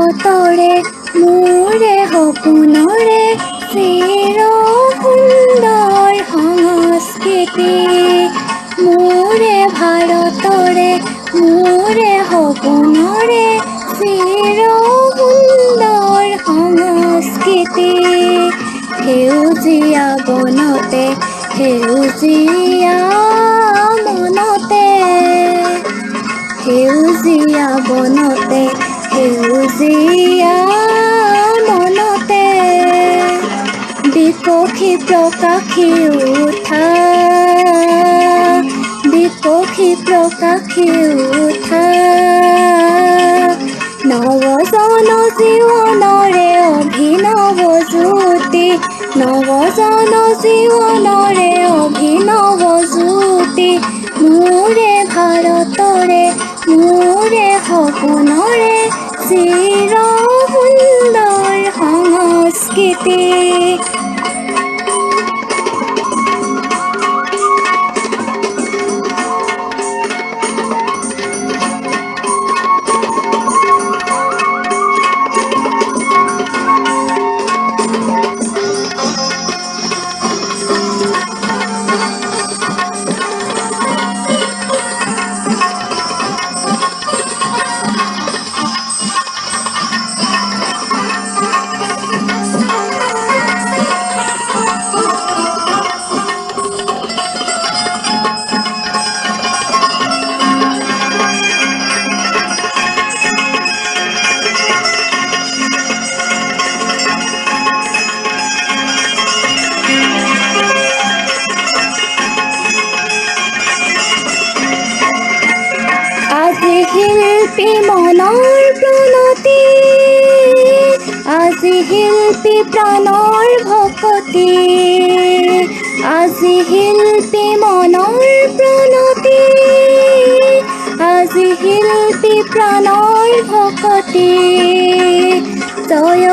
ভাৰতৰে মোৰে সপোনৰে চিৰ সুন্দৰ সংস্কৃতি। মোৰে ভাৰতৰে মোৰে সপোনৰে চিৰ সুন্দৰ সংস্কৃতি। সেউজীয়া বনতে সেউজীয়া মনতে, সেউজীয়া বনতে সেউজীয়া মনতে, বিকশি প্ৰকাশি উঠা, বিকশি প্ৰকাশি উঠা, নৱজন জীৱনৰে অভিনৱ জ্যোতি, নৱজন জীৱনৰে অভিনৱ জ্যোতি। মোৰে ভাৰতৰে মোৰে সপোনৰে চিৰ সুন্দৰ সংস্কৃতি। আজি শিল্পী মনৰ প্ৰণতি, আজি শিল্পী প্ৰাণৰ ভকতি, আজি শিল্পী মনৰ প্ৰণতি, আজি শিল্পী প্ৰাণৰ ভকতি। জয়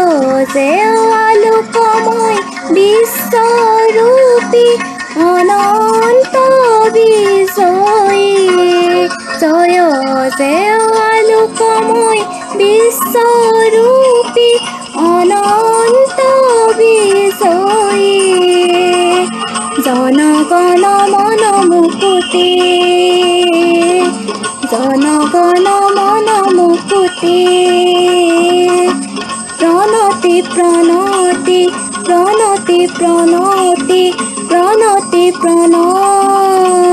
জয় আলোকময় বিশ্বৰূপী অনন্ত বিজয়ী, জয় জয় আলোকময় বিশ্বৰূপী অনন্ত বিজয়ী। জনগণ মন মুকুতি, জনগণ মন মুকুতি, প্ৰণতি প্ৰণতি প্ৰণতি প্ৰণতি প্ৰণতি প্ৰণতি।